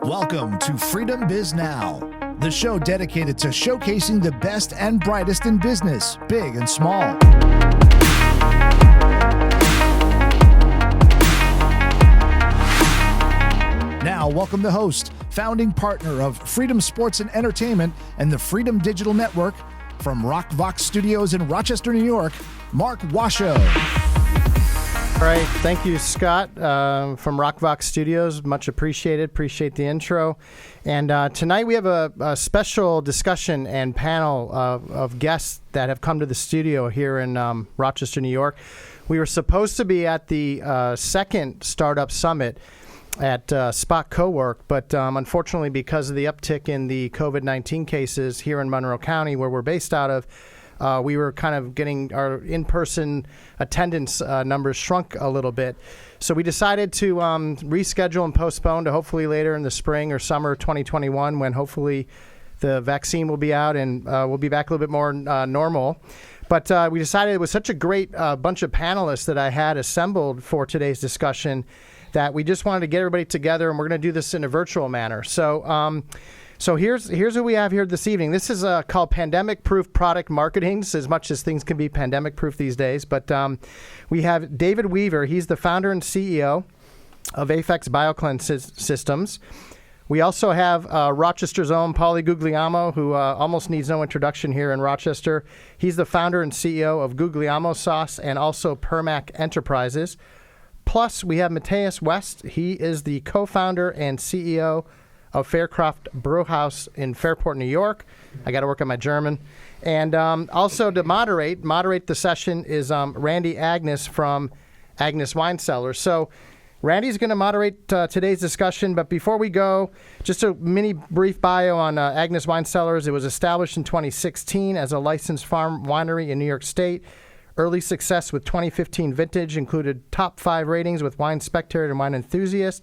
Welcome to Freedom Biz Now, the show dedicated to showcasing the best and brightest in business, big and small. Now, welcome the host, founding partner of Freedom Sports and Entertainment and the Freedom Digital Network, from ROC Studios in Rochester, New York, Mark Washoe. All right, thank you, Scott, from ROC Studios. Much appreciated. Appreciate the intro. And tonight we have a special discussion and panel of guests that have come to the studio here in Rochester, New York. We were supposed to be at the second Startup Summit at Spot Cowork, but unfortunately, because of the uptick in the COVID-19 cases here in Monroe County, where we're based out of, we were kind of getting our in-person attendance numbers shrunk a little bit. So we decided to reschedule and postpone to hopefully later in the spring or summer 2021, when hopefully the vaccine will be out and we'll be back a little bit more normal. But we decided it was such a great bunch of panelists that I had assembled for today's discussion that we just wanted to get everybody together, and we're going to do this in a virtual manner. So here's what we have here this evening. This is called Pandemic-Proof Product Marketing, as much as things can be pandemic-proof these days. But we have David Weaver. He's the founder and CEO of Aphex BioCleanse Systems. We also have Rochester's own Pauly Guglielmo, who almost needs no introduction here in Rochester. He's the founder and CEO of Guglielmo Sauce and also Permac Enterprises. Plus, we have Matthias West. He is the co-founder and CEO of Faircraft Brauhaus in Fairport, New York. I got to work on my German. And also to moderate the session is Randy Agness from Agness Wine Cellars. So Randy's going to moderate today's discussion, but before we go, just a mini brief bio on Agness Wine Cellars. It was established in 2016 as a licensed farm winery in New York State. Early success with 2015 vintage included top 5 ratings with Wine Spectator and Wine Enthusiast,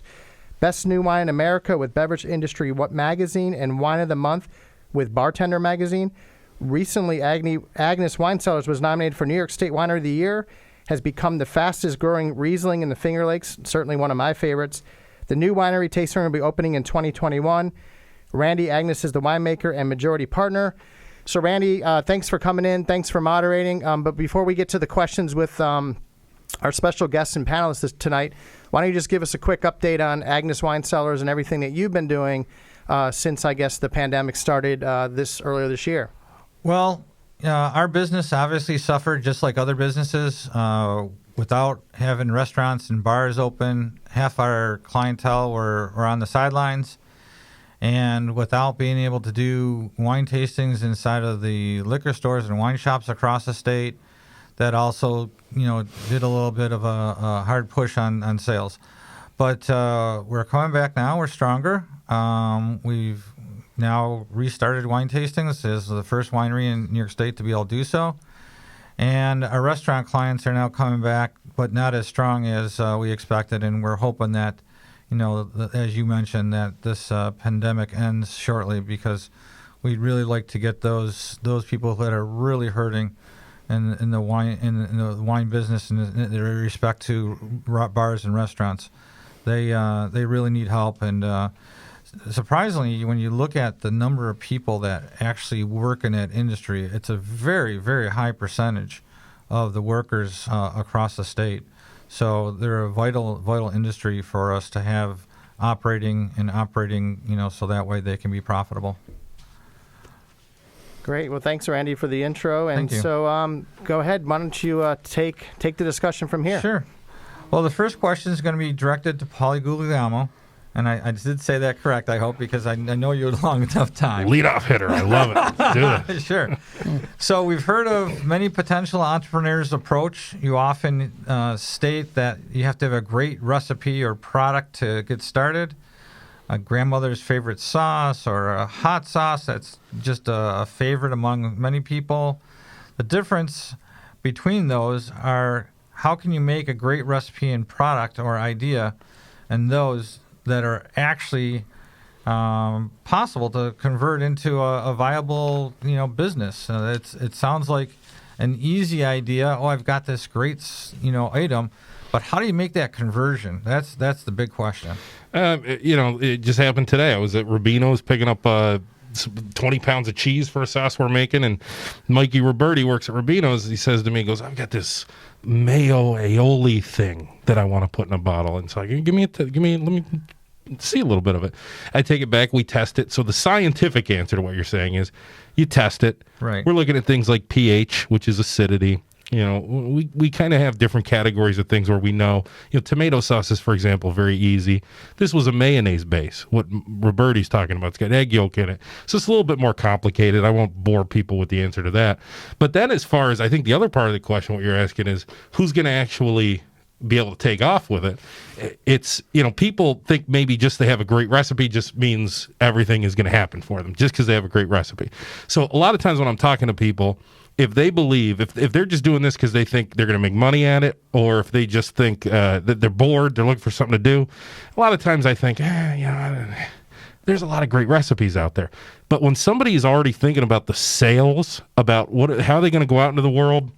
Best New Wine in America with Beverage Industry Magazine, and Wine of the Month with Bartender Magazine. Recently, Agness Wine Cellars was nominated for New York State Winery of the Year, has become the fastest growing Riesling in the Finger Lakes, certainly one of my favorites. The new winery tasting room will be opening in 2021. Randy Agness is the winemaker and majority partner. So Randy, thanks for coming in. Thanks for moderating. But before we get to the questions with our special guests and panelists tonight, why don't you just give us a quick update on Agness Wine Cellars and everything that you've been doing since, I guess, the pandemic started earlier this year? Well, our business obviously suffered just like other businesses. Without having restaurants and bars open, half our clientele were on the sidelines. And without being able to do wine tastings inside of the liquor stores and wine shops across the state, that also, did a little bit of a hard push on sales. But we're coming back now. We're stronger. We've now restarted wine tastings as the first winery in New York State to be able to do so. And our restaurant clients are now coming back, but not as strong as we expected. And we're hoping that, as you mentioned, that this pandemic ends shortly, because we'd really like to get those people that are really hurting in the wine business and in respect to bars and restaurants. They really need help. And surprisingly, when you look at the number of people that actually work in that industry, it's a very, very high percentage of the workers across the state. So they're a vital industry for us to have operating, so that way they can be profitable. Great. Well, thanks, Randy, for the intro. And Thank you. So go ahead. Why don't you take the discussion from here? Sure. Well, the first question is going to be directed to Pauly Guglielmo. And I did say that correct, I hope, because I know you had a long enough time. Lead-off hitter. I love it. Do it. Sure. So we've heard of many potential entrepreneurs' approach. You often state that you have to have a great recipe or product to get started, a grandmother's favorite sauce or a hot sauce that's just a favorite among many people. The difference between those are how can you make a great recipe and product or idea and those that are actually possible to convert into a viable, business. It sounds like an easy idea. Oh, I've got this great, item, But how do you make that conversion? That's the big question. It just happened today. I was at Rubino's picking up 20 pounds of cheese for a sauce we're making, and Mikey Roberti works at Rubino's. He says to me, he goes, I've got this mayo aioli thing that I want to put in a bottle. And so I go, let me see a little bit of it. I take it back, we test it. So the scientific answer to what you're saying is you test it. Right. We're looking at things like pH, which is acidity. We kind of have different categories of things where we know, tomato sauces, for example, very easy. This was a mayonnaise base. What Roberti's talking about, it's got egg yolk in it. So it's a little bit more complicated. I won't bore people with the answer to that. But then as far as, I think the other part of the question, what you're asking is, who's going to actually be able to take off with it? It's, people think maybe just they have a great recipe just means everything is going to happen for them just because they have a great recipe. So a lot of times when I'm talking to people, if they believe, if they're just doing this because they think they're going to make money at it, or if they just think that they're bored, they're looking for something to do, a lot of times I think, there's a lot of great recipes out there. But when somebody is already thinking about the sales, about how are they going to go out into the world,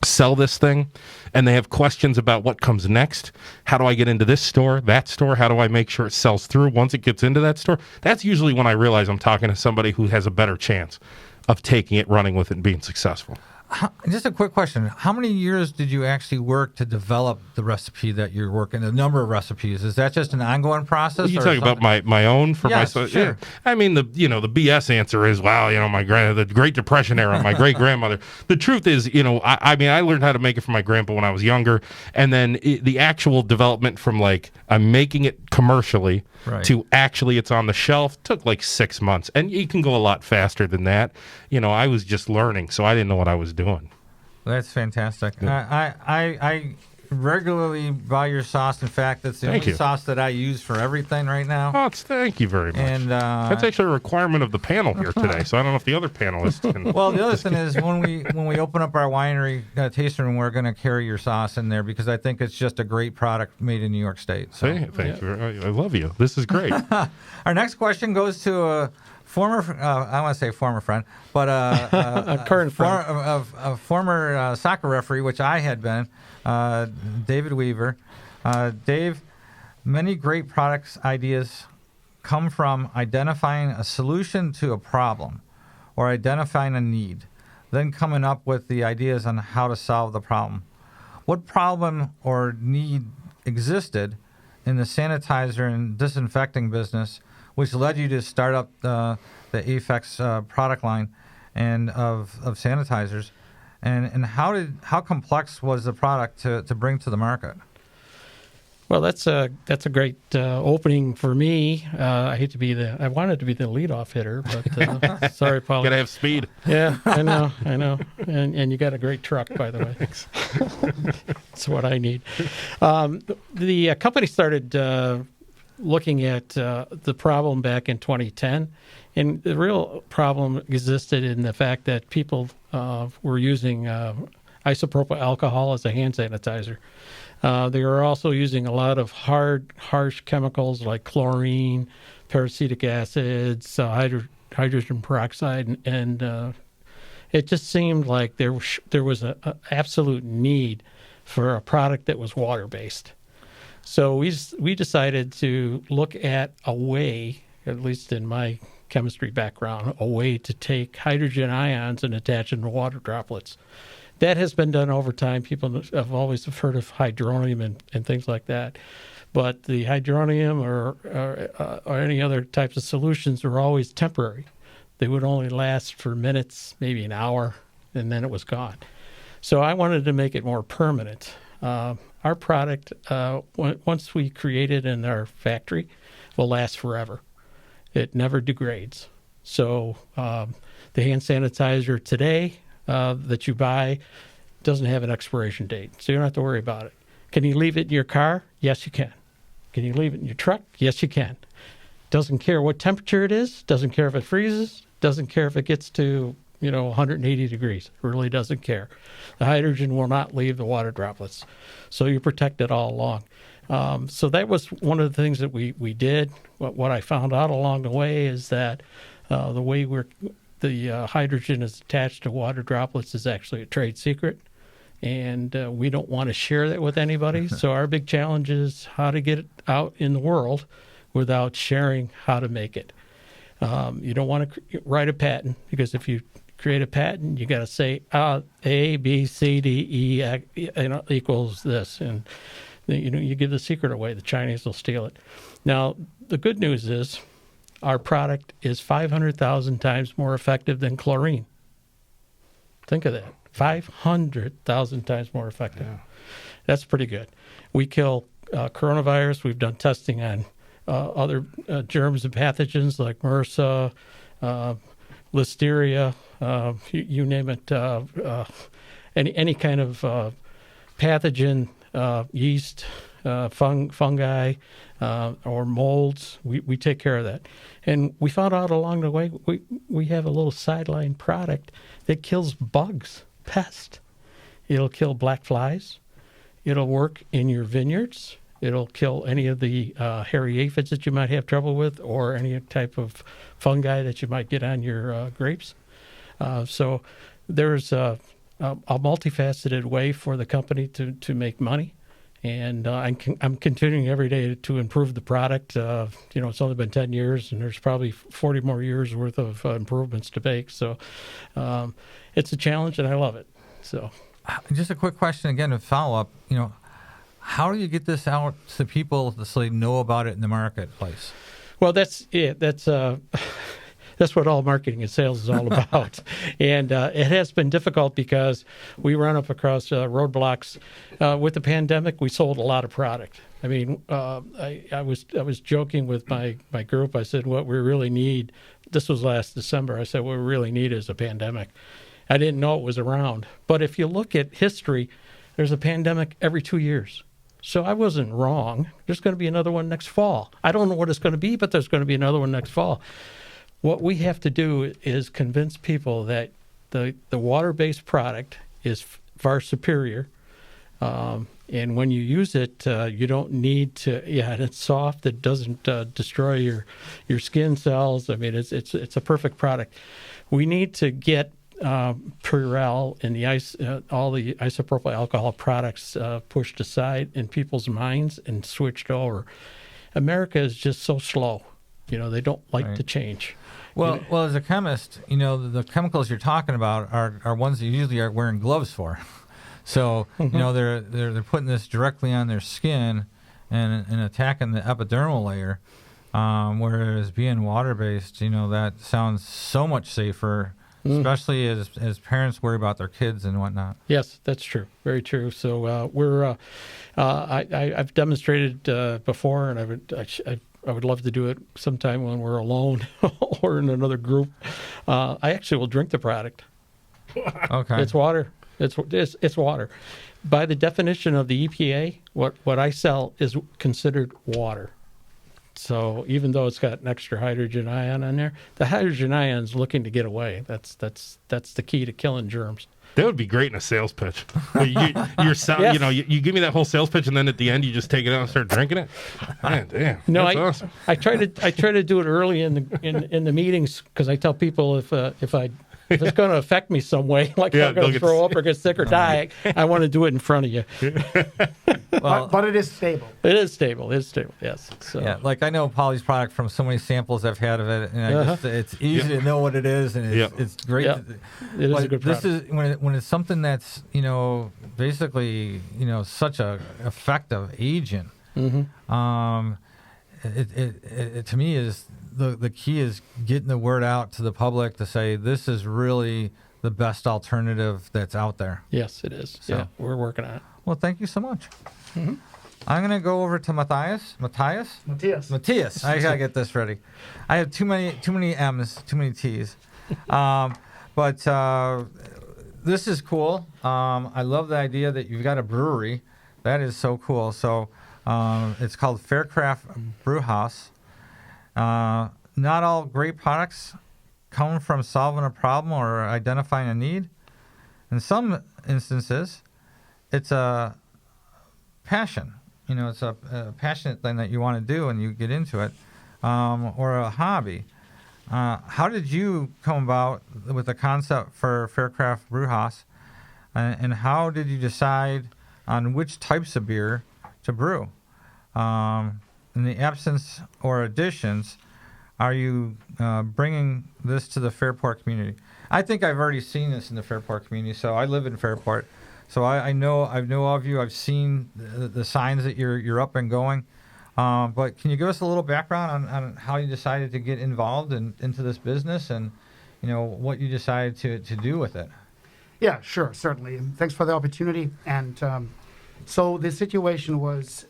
sell this thing, and they have questions about what comes next, how do I get into this store, that store, how do I make sure it sells through once it gets into that store, that's usually when I realize I'm talking to somebody who has a better chance of taking it, running with it, and being successful. Just a quick question. How many years did you actually work to develop the recipe that you're working, the number of recipes? Is that just an ongoing process? You talking about my own for myself? Sure. Yeah. I mean, the BS answer is, the Great Depression era, my great grandmother. The truth is, I learned how to make it from my grandpa when I was younger, and then the actual development from I'm making it commercially to actually it's on the shelf took 6 months, and you can go a lot faster than that. I was just learning, so I didn't know what I was doing. That's fantastic. Yeah. I regularly buy your sauce. In fact, that's the only sauce that I use for everything right now. Oh, thank you very much. And that's actually a requirement of the panel here today, so I don't know if the other panelists can. Well, the other thing is when we open up our winery tasting room, we're going to carry your sauce in there because I think it's just a great product made in New York State. So. Thank you. I love you. This is great. Our next question goes to a former, I want to say former friend, but a current friend. A former soccer referee, which I had been, David Weaver. Dave, many great products ideas come from identifying a solution to a problem or identifying a need, then coming up with the ideas on how to solve the problem. What problem or need existed in the sanitizer and disinfecting business which led you to start up the Aphex product line and of sanitizers, and how complex was the product to bring to the market? Well, that's a great opening for me. I wanted to be the leadoff hitter, but sorry, Pauly. Gotta have speed. Yeah, I know, and you got a great truck, by the way. That's what I need. The company started looking at the problem back in 2010, and the real problem existed in the fact that people were using isopropyl alcohol as a hand sanitizer. They were also using a lot of harsh chemicals like chlorine, peracetic acids, hydrogen peroxide, and it just seemed like there was an absolute need for a product that was water-based. So we decided to look at a way, at least in my chemistry background, a way to take hydrogen ions and attach them to water droplets. That has been done over time. People have always heard of hydronium and things like that. But the hydronium or any other types of solutions are always temporary. They would only last for minutes, maybe an hour, and then it was gone. So I wanted to make it more permanent. Our product, once we create it in our factory, will last forever. It never degrades. So the hand sanitizer today that you buy doesn't have an expiration date, so you don't have to worry about it. Can you leave it in your car? Yes, you can. Can you leave it in your truck? Yes, you can. Doesn't care what temperature it is. Doesn't care if it freezes. Doesn't care if it gets to 180 degrees. It really doesn't care. The hydrogen will not leave the water droplets, so you're protected all along. So that was one of the things that we did. What I found out along the way is that the way the hydrogen is attached to water droplets is actually a trade secret, and we don't want to share that with anybody. So our big challenge is how to get it out in the world without sharing how to make it. You don't want to write a patent, because if you create a patent, you got to say A, B, C, D, E equals this, and you give the secret away. The Chinese will steal it. Now, the good news is our product is 500,000 times more effective than chlorine. Think of that. 500,000 times more effective. Yeah. That's pretty good. We kill coronavirus. We've done testing on other germs and pathogens like MRSA, Listeria, you name it, any kind of pathogen, yeast, fungi, or molds. We take care of that. And we found out along the way, we have a little sideline product that kills bugs, pests. It'll kill black flies. It'll work in your vineyards. It'll kill any of the hairy aphids that you might have trouble with, or any type of fungi that you might get on your grapes. So there's a multifaceted way for the company to make money. And I'm continuing every day to improve the product. It's only been 10 years, and there's probably 40 more years worth of improvements to make. So it's a challenge, and I love it. So, just a quick question again, to follow up. How do you get this out to people so they know about it in the marketplace? Well, that's it. That's what all marketing and sales is all about. And it has been difficult because we run up across roadblocks. With the pandemic, we sold a lot of product. I mean, I was joking with my group. I said, what we really need, this was last December, I said, what we really need is a pandemic. I didn't know it was around. But if you look at history, there's a pandemic every 2 years. So I wasn't wrong. There's going to be another one next fall. I don't know what it's going to be, but there's going to be another one next fall. What we have to do is convince people that the water-based product is far superior. And when you use it, you don't need to, and it's soft. It doesn't destroy your skin cells. I mean, it's a perfect product. We need to get Purell and all the isopropyl alcohol products pushed aside in people's minds and switched over. America is just so slow. They don't like to change. Well, as a chemist, the chemicals you're talking about are ones that you usually are wearing gloves for. So, they're putting this directly on their skin and attacking the epidermal layer. Whereas being water-based, that sounds so much safer. Especially as parents worry about their kids and whatnot. Yes, that's true. Very true. So I've demonstrated before, and I would love to do it sometime when we're alone or in another group. I actually will drink the product. Okay. It's water. It's water. By the definition of the EPA, what I sell is considered water. So even though it's got an extra hydrogen ion on there, the hydrogen ion is looking to get away. That's the key to killing germs. That would be great in a sales pitch. Yes. You give me that whole sales pitch, and then at the end you just take it out and start drinking it. Man, damn. No, that's awesome. I try to do it early in the meetings, because I tell people if it's going to affect me some way, like if I'm going to throw up or get sick or die, I want to do it in front of you. But it is stable. It is stable. Yes. So. Yeah, like I know Pauly's product from so many samples I've had of it, and it's easy to know what it is, and it's great. Yeah. It is a good product. This is when it's something that's basically such a effective agent. Mm-hmm. It to me is the key is getting the word out to the public to say this is really the best alternative that's out there. Yes, it is. So. Yeah, we're working on it. Well, thank you so much. Mm-hmm. I'm going to go over to Matthias. Matthias. I got to get this ready. I have too many M's, too many T's. But this is cool. I love the idea that you've got a brewery. That is so cool. So it's called Faircraft Brauhaus. Not all great products come from solving a problem or identifying a need. In some instances, it's a passion. It's a passionate thing that you want to do and you get into it, or a hobby. How did you come about with the concept for Faircraft Brauhaus? and how did you decide on which types of beer to brew? In the absence or additions, are you bringing this to the Fairport community? I think I've already seen this in the Fairport community. So I live in Fairport, so I know of you. I've seen the signs that you're up and going. But can you give us a little background on how you decided to get involved into this business, and what you decided to do with it? Yeah, sure, certainly. Thanks for the opportunity. And so the situation was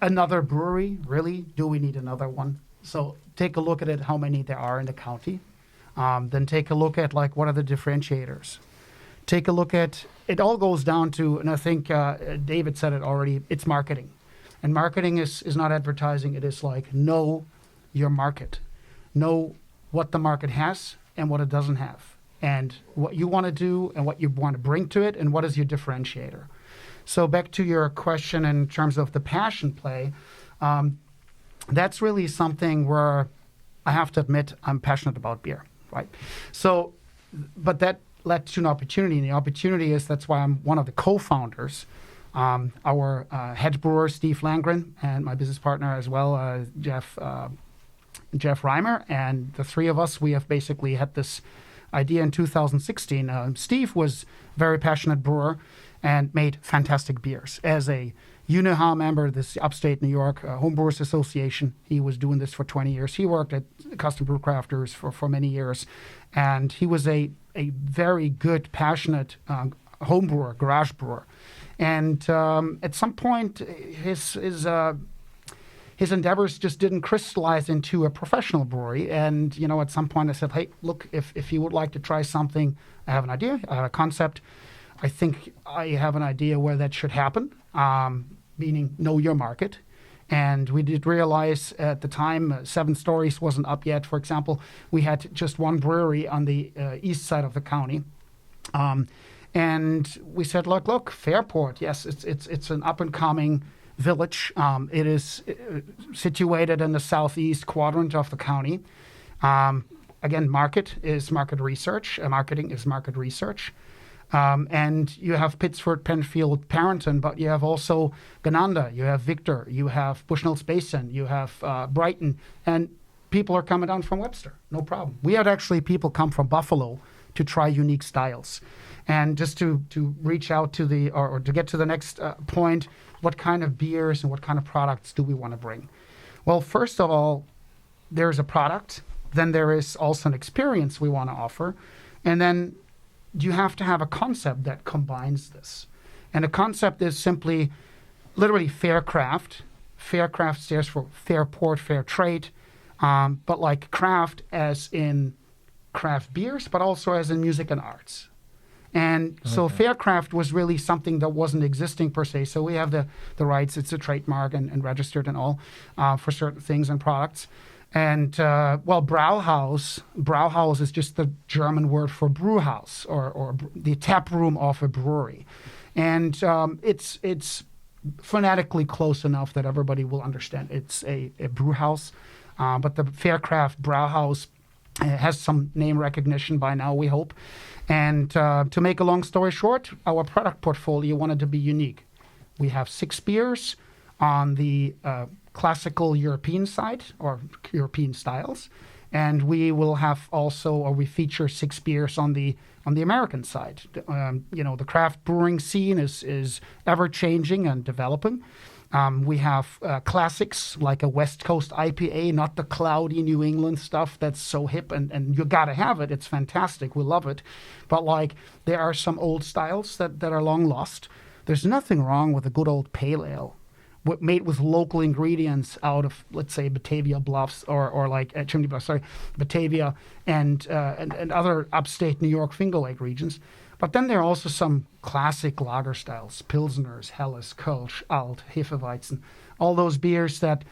another brewery. Really, do we need another one? So take a look at it, how many there are in the county. Then take a look at what are the differentiators. Take a look at, it all goes down to, and I think David said it already, it's marketing. And marketing is not advertising. It is know your market. Know what the market has and what it doesn't have. And what you want to do and what you want to bring to it and what is your differentiator. So back to your question in terms of the passion play, that's really something where I have to admit I'm passionate about beer, right? So, but that led to an opportunity, and the opportunity is that's why I'm one of the co-founders. Our head brewer, Steve Langren, and my business partner as well, Jeff Reimer, and the three of us, we have basically had this idea in 2016. Steve was a very passionate brewer and made fantastic beers. As a UNIHA member, this upstate New York Homebrewers Association, he was doing this for 20 years. He worked at Custom Brew Crafters for many years, and he was a very good, passionate home brewer, garage brewer. And at some point, his endeavors just didn't crystallize into a professional brewery. And, at some point I said, hey, look, if you would like to try something, I have an idea, I have a concept. I think I have an idea where that should happen, meaning know your market. And we did realize at the time, 7 Stories wasn't up yet. For example, we had just one brewery on the east side of the county. And we said, look, Fairport, yes, it's an up-and-coming village. It is situated in the southeast quadrant of the county. Again, market is market research. Marketing is market research. And you have Pittsford, Penfield, Parenton, but you have also Gananda, you have Victor, you have Bushnell's Basin, you have Brighton, and people are coming down from Webster, no problem. We had actually people come from Buffalo to try unique styles. And just to reach out to or to get to the next point, what kind of beers and what kind of products do we want to bring? Well, first of all, there's a product, then there is also an experience we want to offer, and then you have to have a concept that combines this. And the concept is simply, literally Faircraft. Faircraft stands for Fairport, Fair Trade, but craft as in craft beers, but also as in music and arts. And so Faircraft was really something that wasn't existing per se. So we have the rights. It's a trademark and registered and all for certain things and products. And, Brauhaus is just the German word for brew house or the tap room of a brewery. And it's phonetically close enough that everybody will understand it's a brew house. But the Faircraft Brauhaus has some name recognition by now, we hope. And to make a long story short, our product portfolio wanted to be unique. We have 6 beers on the classical European side or European styles, and we will have we feature 6 beers on the American side. The craft brewing scene is ever changing and developing. We have classics like a West Coast IPA, not the cloudy New England stuff that's so hip, and you got to have it. It's fantastic. We love it. But there are some old styles that are long lost. There's nothing wrong with a good old pale ale made with local ingredients out of, let's say, Batavia Bluffs or Chimney Bluffs, Batavia and other upstate New York Finger Lake regions. But then there are also some classic lager styles, Pilsners, Helles, Kölsch, Alt, Hefeweizen, all those beers that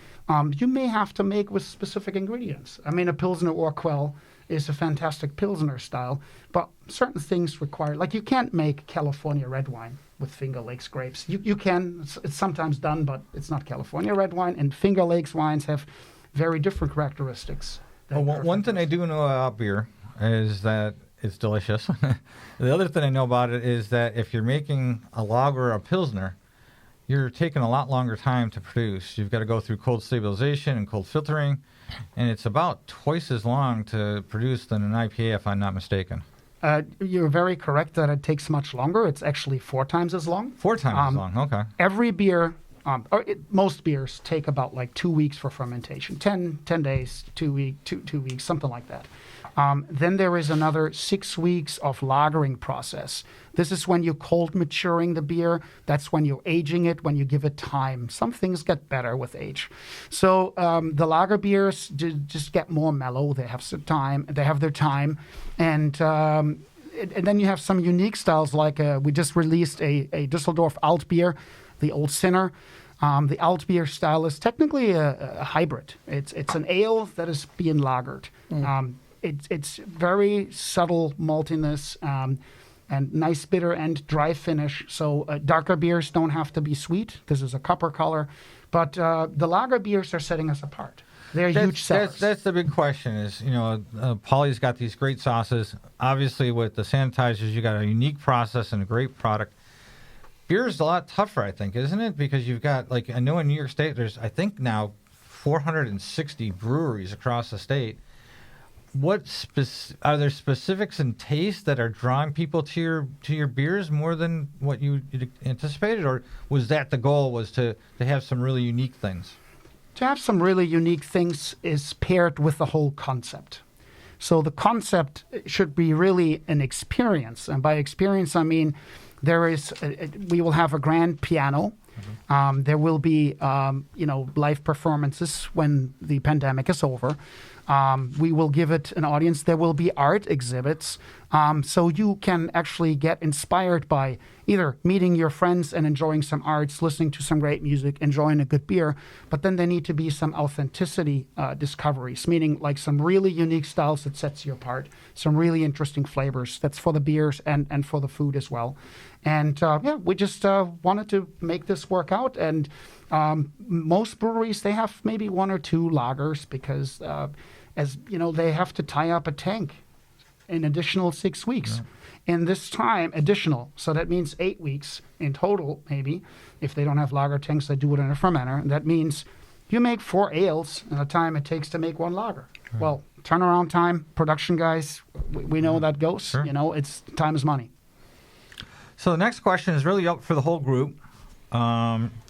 you may have to make with specific ingredients. I mean, a Pilsner Urquell is a fantastic Pilsner style, but certain things require, you can't make California red wine with Finger Lakes grapes. You can, it's sometimes done, but it's not California red wine, and Finger Lakes wines have very different characteristics. One thing I do know about beer is that it's delicious. The other thing I know about it is that if you're making a lager or a pilsner, you're taking a lot longer time to produce. You've got to go through cold stabilization and cold filtering, and it's about twice as long to produce than an IPA, if I'm not mistaken. You're very correct that it takes much longer. It's actually 4 times as long. 4 times as long, okay. Every beer, most beers take about like 2 weeks for fermentation. 10 days, 2 weeks, something like that. Then there is another 6 weeks of lagering process. This is when you're cold maturing the beer. That's when you're aging it, when you give it time. Some things get better with age. So the lager beers just get more mellow. They have some time. They have their time. And then you have some unique styles like we just released a Düsseldorf Alt beer, the Old Sinner. The Alt beer style is technically a hybrid. It's an ale that is being lagered. It's very subtle maltiness and nice bitter and dry finish. So darker beers don't have to be sweet. This is a copper color. But the lager beers are setting us apart. They're huge sellers. That's the big question is, Pauly's got these great sauces. Obviously, with the sanitizers, you got a unique process and a great product. Beer is a lot tougher, I think, isn't it? Because you've got, I know in New York State, there's, I think now, 460 breweries across the state. Are there specifics in taste that are drawing people to your beers more than what you anticipated, or was that the goal? Was to have some really unique things? To have some really unique things is paired with the whole concept. So the concept should be really an experience, and by experience I mean we will have a grand piano. There will be live performances when the pandemic is over. We will give it an audience. There will be art exhibits. So you can actually get inspired by either meeting your friends and enjoying some arts, listening to some great music, enjoying a good beer. But then there need to be some authenticity discoveries, meaning like some really unique styles that sets you apart, some really interesting flavors. That's for the beers and for the food as well. And we just wanted to make this work out. And most breweries, they have maybe 1 or 2 lagers because, they have to tie up a tank in additional 6 weeks. Yeah. And this time, additional. So that means 8 weeks in total, maybe. If they don't have lager tanks, they do it in a fermenter. And that means you make 4 ales in the time it takes to make 1 lager. Right. Well, turnaround time, production guys, we know that goes. Sure. It's time is money. So the next question is really up for the whole group.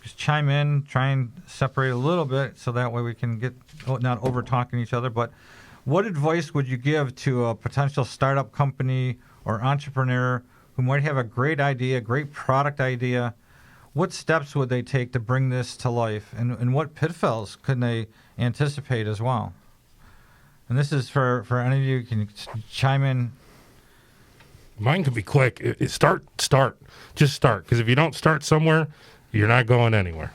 Just chime in, try and separate a little bit so that way we can get not over talking each other. But what advice would you give to a potential startup company or entrepreneur who might have a great idea, great product idea? What steps would they take to bring this to life? And what pitfalls could they anticipate as well? And this is for any of you who can chime in. Mine could be quick. Start. Just start. Because if you don't start somewhere, you're not going anywhere.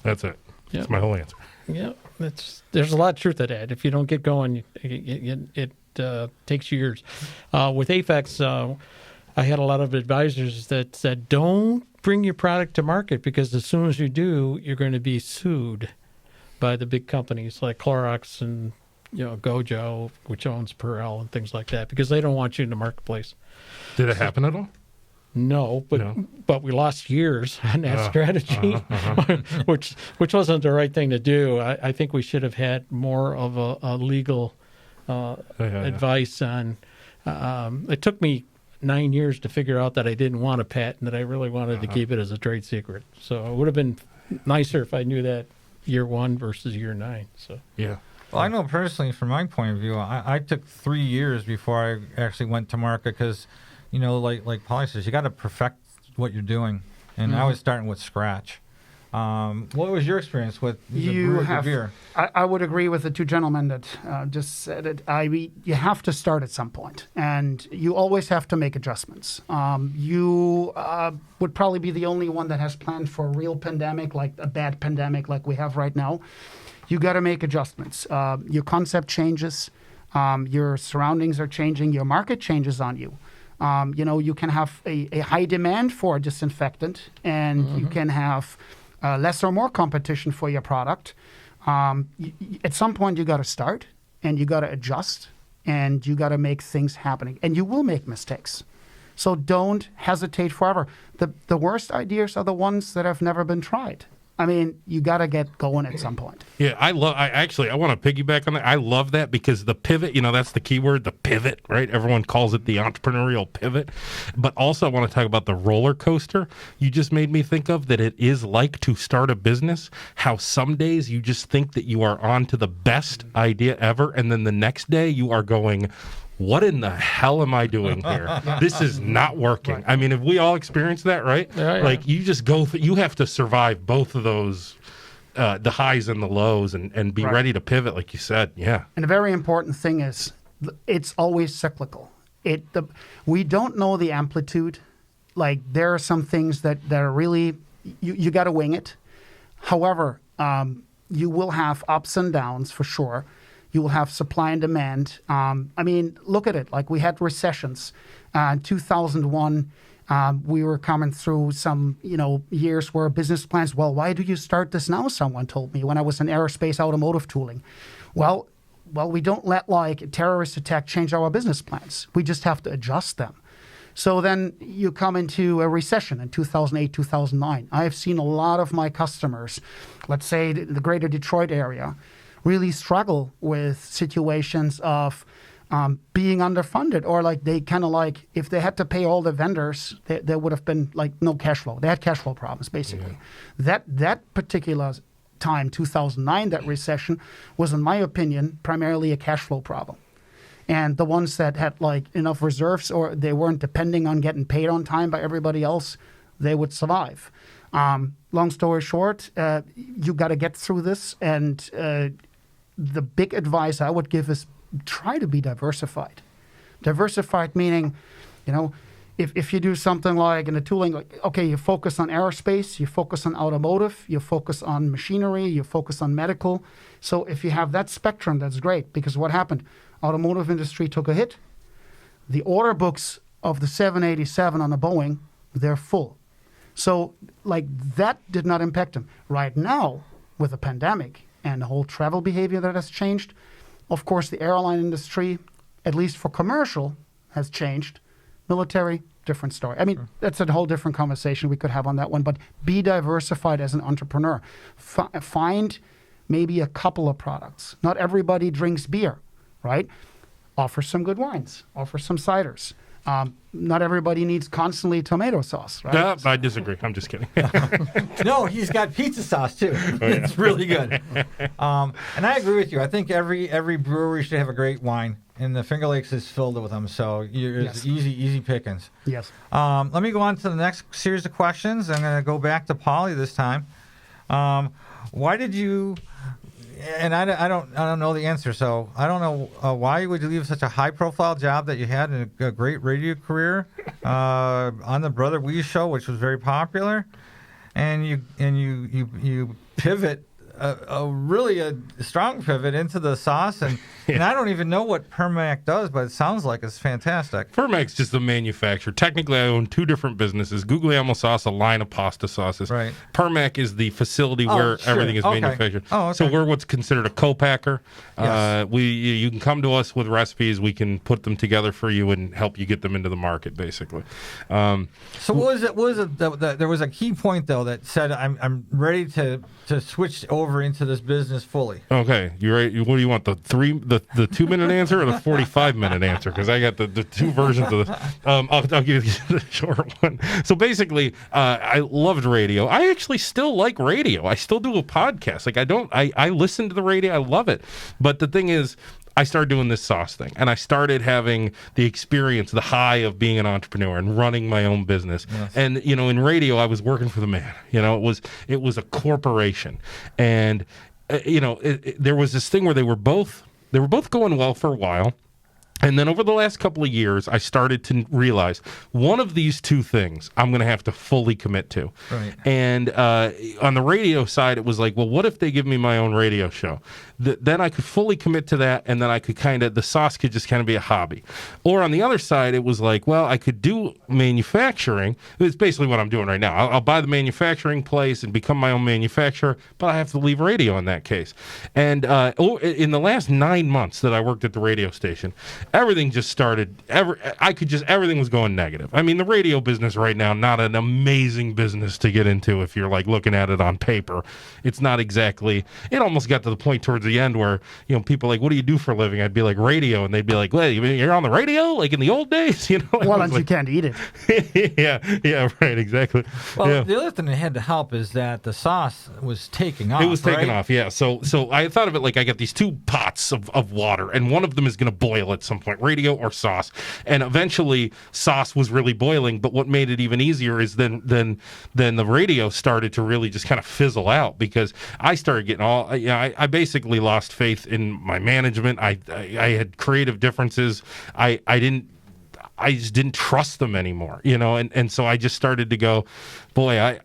That's it. Yep. That's my whole answer. Yeah, there's a lot of truth to that. If you don't get going, it takes years. With Aphex, I had a lot of advisors that said, don't bring your product to market because as soon as you do, you're going to be sued by the big companies like Clorox and Gojo, which owns Perel and things like that, because they don't want you in the marketplace. Did it happen at all? No, but we lost years on that strategy, which wasn't the right thing to do. I think we should have had more of a legal advice on. It took me 9 years to figure out that I didn't want a patent, that I really wanted to keep it as a trade secret. So it would have been nicer if I knew that year 1 versus year 9. So yeah. Well, I know personally, from my point of view, I took 3 years before I actually went to market because, like Pauly says, you got to perfect what you're doing, and I was starting with scratch. What was your experience with the beer? I would agree with the 2 gentlemen that just said it. You have to start at some point, and you always have to make adjustments. You would probably be the only one that has planned for a real pandemic, like a bad pandemic like we have right now. You got to make adjustments. Your concept changes. Your surroundings are changing. Your market changes on you. You can have a high demand for a disinfectant, and you can have less or more competition for your product. At some point, you got to start, and you got to adjust. and you got to make things happening, and you will make mistakes. So don't hesitate forever. The worst ideas are the ones that have never been tried. I mean, you got to get going at some point. Yeah, I want to piggyback on that. I love that because the pivot, that's the key word, the pivot, right? Everyone calls it the entrepreneurial pivot. But also I want to talk about the roller coaster. You just made me think of that it is like to start a business, how some days you just think that you are on to the best idea ever. And then the next day you are going, what in the hell am I doing here? This is not working. Right. I mean, have we all experienced that, right? Yeah. Like you just you have to survive both of those, the highs and the lows, and be ready to pivot, like you said. Yeah. And a very important thing is it's always cyclical. We don't know the amplitude. Like there are some things that are really, you got to wing it. However, you will have ups and downs for sure. You will have supply and demand. I mean, look at it. Like we had recessions. In 2001, we were coming through some, years where business plans, well, why do you start this now? Someone told me when I was in aerospace automotive tooling. Well, we don't let like a terrorist attack change our business plans. We just have to adjust them. So then you come into a recession in 2008, 2009. I have seen a lot of my customers, let's say the greater Detroit area, really struggle with situations of being underfunded, or like they kind of like if they had to pay all the vendors, there would have been like no cash flow. They had cash flow problems basically. Yeah. That particular time, 2009, that recession was, in my opinion, primarily a cash flow problem. And the ones that had like enough reserves or they weren't depending on getting paid on time by everybody else, they would survive. Long story short, you got to get through this, and the big advice I would give is try to be diversified. Diversified meaning, if you do something like in the tooling, like, okay, you focus on aerospace, you focus on automotive, you focus on machinery, you focus on medical. So if you have that spectrum, that's great, because what happened? Automotive industry took a hit. The order books of the 787 on the Boeing, they're full. So like that did not impact them. Right now, with the pandemic, and the whole travel behavior that has changed. Of course, the airline industry, at least for commercial, has changed. Military, different story. I mean, that's a whole different conversation we could have on that one, but be diversified as an entrepreneur. Find maybe a couple of products. Not everybody drinks beer, right? Offer some good wines. Offer some ciders. Not everybody needs constantly tomato sauce, right? No, I disagree. I'm just kidding. No, he's got pizza sauce too. Oh, yeah. It's really good. And I agree with you. I think every brewery should have a great wine, and the Finger Lakes is filled with them. So it's easy pickings. Yes. Let me go on to the next series of questions. I'm going to go back to Pauly this time. Why did you? And I don't know the answer, so I don't know why would you leave such a high-profile job that you had in a great radio career on the Brother Wease show, which was very popular, and you pivot really a strong pivot into the sauce, and I don't even know what Permac does, but it sounds like it's fantastic. Permac's just the manufacturer. Technically, I own two different businesses. Guglielmo sauce, a line of pasta sauces. Right. Permac is the facility where everything is manufactured. Oh, okay. So we're what's considered a co-packer. Yes. You can come to us with recipes. We can put them together for you and help you get them into the market, basically. So what was it? There was a key point though that said I'm ready to switch over into this business fully. Okay, you ready? What do you want? The 2-minute answer or the 45-minute answer? Because I got the two versions of this. I'll give you the short one. So basically, I loved radio. I actually still like radio. I still do a podcast. Like I listen to the radio. I love it. But the thing is, I started doing this sauce thing, and I started having the experience, the high of being an entrepreneur and running my own business. Yes. And in radio, I was working for the man. It was a corporation, and there was this thing where they were both going well for a while. And then over the last couple of years, I started to realize one of these two things I'm going to have to fully commit to. Right. And on the radio side, it was like, well, what if they give me my own radio show? Then I could fully commit to that, and then I could the sauce could just kind of be a hobby. Or on the other side, it was like, well, I could do manufacturing. It's basically what I'm doing right now. I'll buy the manufacturing place and become my own manufacturer, but I have to leave radio in that case. And in the last 9 months that I worked at the radio station, everything just started. Everything was going negative. I mean, the radio business right now, not an amazing business to get into if you're like looking at it on paper. It's not exactly. It almost got to the point towards the end where people are like, what do you do for a living? I'd be like, radio, and they'd be like, well, you're on the radio like in the old days, Well, and you can't eat it. yeah, right, exactly. Well, the other thing that had to help is that the sauce was taking off. It was taking right? off, yeah. So I thought of it like I got these 2 pots of water, and one of them is going to boil at some point, radio or sauce. And eventually, sauce was really boiling. But what made it even easier is then the radio started to really just kind of fizzle out, because I started getting I basically lost faith in my management. I had creative differences. I just didn't trust them anymore, and so I just started to go, boy,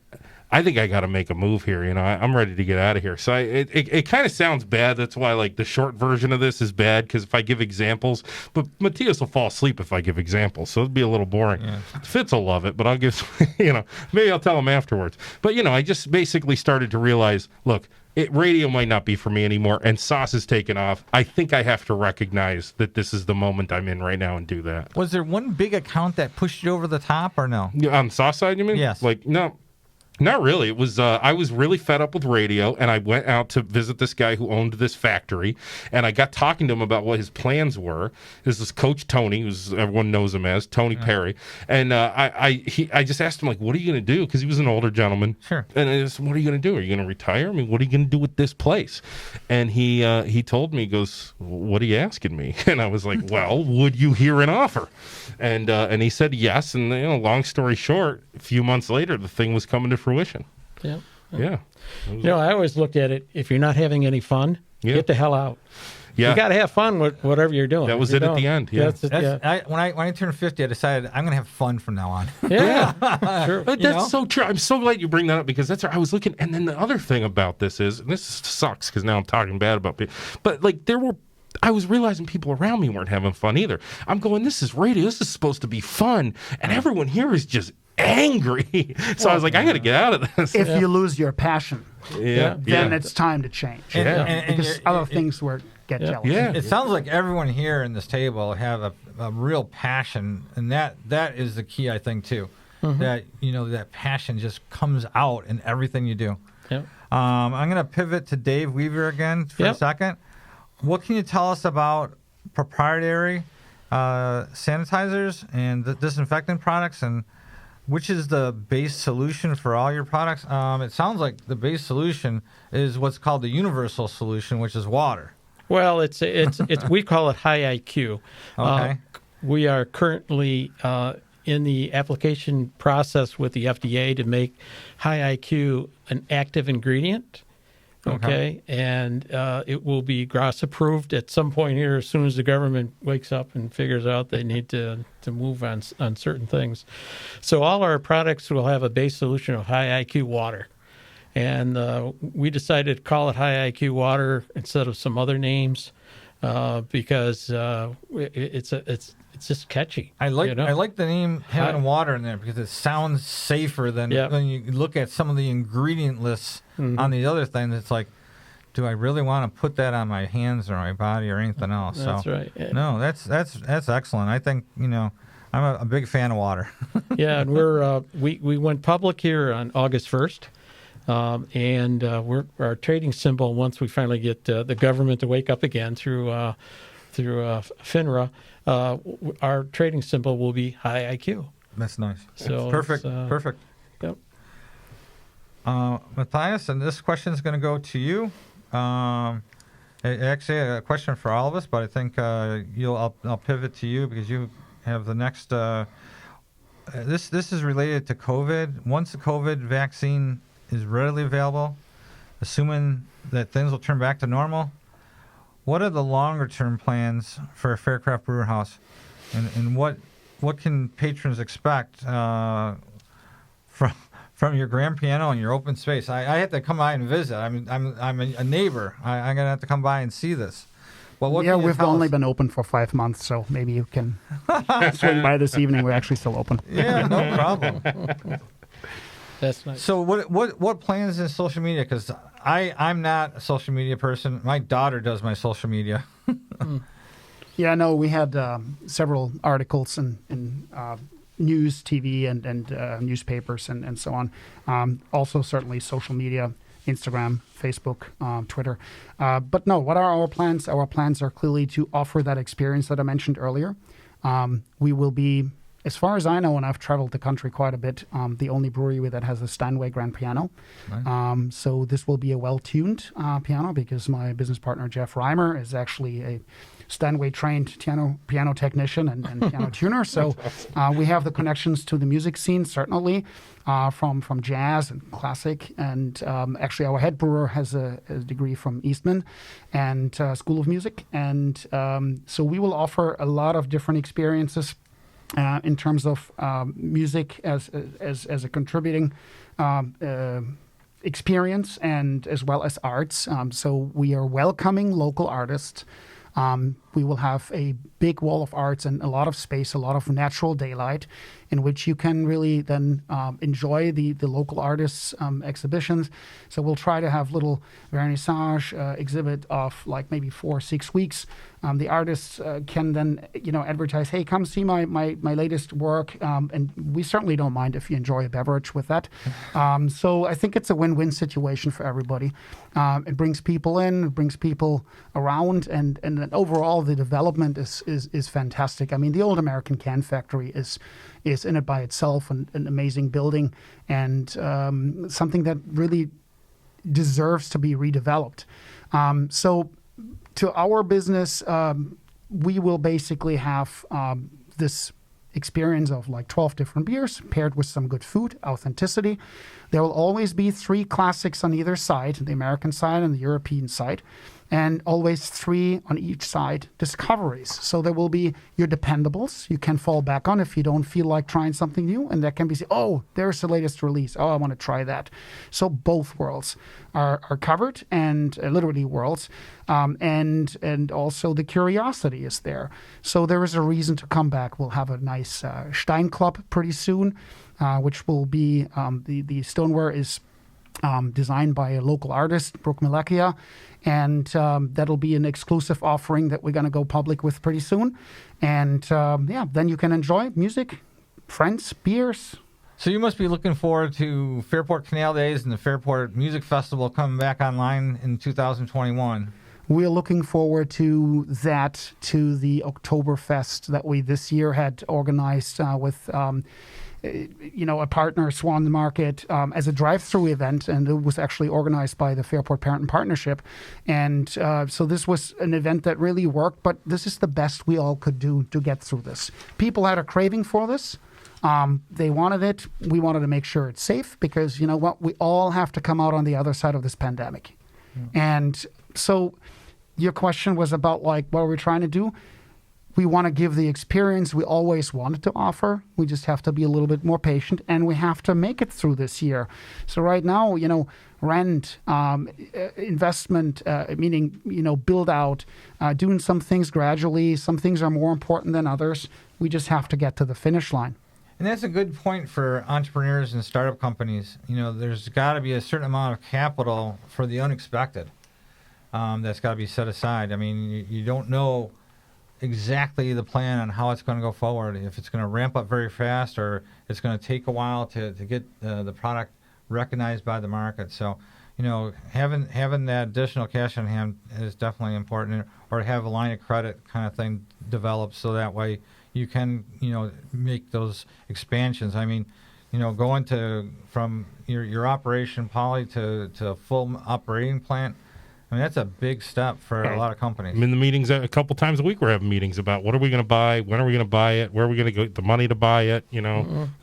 I think I got to make a move here. I'm ready to get out of here. So it kind of sounds bad. That's why like the short version of this is bad, because if I give examples, but Matthias will fall asleep if I give examples, so it'd be a little boring. Yeah. Fitz will love it, but I'll give, maybe I'll tell him afterwards. But I just basically started to realize, look, radio might not be for me anymore, and sauce is taken off. I think I have to recognize that this is the moment I'm in right now and do that. Was there one big account that pushed you over the top, or no? On the sauce side, you mean? Yes. Like, no. Not really. It was I was really fed up with radio, and I went out to visit this guy who owned this factory, and I got talking to him about what his plans were. This is Coach Tony, who's everyone knows him as Tony Perry, and I just asked him, like, what are you going to do? Because he was an older gentleman. Sure. And I said, what are you going to do? Are you going to retire? I mean, what are you going to do with this place? And he told me, he goes, what are you asking me? And I was like, well, would you hear an offer? And he said yes. And long story short, a few months later, the thing was coming to fruition. Yeah. I always looked at it, if you're not having any fun, get the hell out. Yeah. You got to have fun with whatever you're doing. That was it at the end. Yeah. When I turned 50, I decided I'm going to have fun from now on. Yeah. Sure. But that's so true. I'm so glad you bring that up, because I was looking, and then the other thing about this is, and this sucks because now I'm talking bad about people, but like I was realizing people around me weren't having fun either. I'm going, this is radio. This is supposed to be fun. And everyone here is just angry. So I was like, I got to get out of this. If you lose your passion, then it's time to change. Because other things get jealous. Yeah. It sounds like everyone here in this table have a real passion, and that is the key, I think, too. Mm-hmm. That that passion just comes out in everything you do. Yep. I'm going to pivot to Dave Weaver again for a second. What can you tell us about proprietary sanitizers and the disinfectant products, and which is the base solution for all your products? It sounds like the base solution is what's called the universal solution, which is water. Well, it's we call it high IQ. Okay. We are currently in the application process with the FDA to make high IQ an active ingredient. Okay, and it will be GRAS approved at some point here, as soon as the government wakes up and figures out they need to move on certain things. So all our products will have a base solution of high IQ water. And we decided to call it high IQ water instead of some other names because it's just catchy. I like the name having water in there, because it sounds safer than when you look at some of the ingredient lists on the other things. It's like, do I really want to put that on my hands or my body or anything else? That's right. Yeah. No, that's excellent. I think I'm a big fan of water. Yeah, and we went public here on August 1st. And our trading symbol, once we finally get the government to wake up again through FINRA, our trading symbol will be high IQ. That's nice. So perfect. Perfect. Yep. Matthias, and this question is going to go to you. Actually, a question for all of us, but I think I'll pivot to you, because you have the next. This is related to COVID. Once the COVID vaccine is readily available, assuming that things will turn back to normal, what are the longer term plans for Faircraft Brauhaus, and what can patrons expect from your grand piano and your open space? I have to come by and visit. I'm a neighbor. I'm gonna have to come by and see this. Well, what can you we've tell only us? been open for 5 months, so maybe you can swing by this evening. We're actually still open. Yeah, no problem. That's nice. So what plans in social media? Because I'm not a social media person. My daughter does my social media. Yeah, no, we had several articles in news, TV, and newspapers and so on. Also, certainly social media, Instagram, Facebook, Twitter. But no, what are our plans? Our plans are clearly to offer that experience that I mentioned earlier. We will be, as far as I know, and I've traveled the country quite a bit, the only brewery that has a Steinway grand piano. Nice. So this will be a well-tuned piano because my business partner, Jeff Reimer, is actually a Steinway trained piano technician and piano tuner. So we have the connections to the music scene, certainly, from jazz and classic. And actually, our head brewer has a degree from Eastman and School of Music. And so we will offer a lot of different experiences in terms of music as a contributing experience, and as well as arts. So we are welcoming local artists. We will have a big wall of arts and a lot of space, a lot of natural daylight, in which you can really then enjoy the local artists' exhibitions. So we'll try to have little vernissage exhibit of like maybe 4 or 6 weeks. The artists can then advertise, hey, come see my latest work, and we certainly don't mind if you enjoy a beverage with that. So I think it's a win-win situation for everybody. It brings people in, it brings people around, and then overall the development is fantastic. I mean, the old American Can Factory is in it by itself an amazing building, and something that really deserves to be redeveloped. So to our business, we will basically have this experience of like 12 different beers paired with some good food, authenticity. There will always be 3 classics on either side, the American side and the European side, and always 3 on each side discoveries. So there will be your dependables you can fall back on if you don't feel like trying something new, and that can be, oh, there's the latest release. Oh, I want to try that. So both worlds are covered, and literally worlds, and also the curiosity is there. So there is a reason to come back. We'll have a nice Stein Club pretty soon, which will be the stoneware is designed by a local artist, Brooke Melekia, and that'll be an exclusive offering that we're going to go public with pretty soon. And then you can enjoy music, friends, beers. So you must be looking forward to Fairport Canal Days and the Fairport Music Festival coming back online in 2021. We're looking forward to that, to the Oktoberfest that we this year had organized with a partner, Swan Market, as a drive-through event, and it was actually organized by the Fairport Parent and Partnership. And so this was an event that really worked, but this is the best we all could do to get through this. People had a craving for this. They wanted it. We wanted to make sure it's safe because, you know what, we all have to come out on the other side of this pandemic. And so your question was about, like, what are we trying to do? We want to give the experience we always wanted to offer. We just have to be a little bit more patient, and we have to make it through this year. So right now, rent, investment, meaning, build out, doing some things gradually. Some things are more important than others. We just have to get to the finish line. And that's a good point for entrepreneurs and startup companies. There's got to be a certain amount of capital for the unexpected that's got to be set aside. I mean, you don't know exactly the plan on how it's going to go forward, if it's going to ramp up very fast or it's going to take a while to get the product recognized by the market. So, having that additional cash on hand is definitely important, or have a line of credit kind of thing developed so that way you can, make those expansions. I mean, going from your operation, Pauly, to a full operating plant, I mean, that's a big step for a lot of companies. I'm in the meetings a couple times a week. We're having meetings about what are we going to buy, when are we going to buy it, where are we going to get the money to buy it. I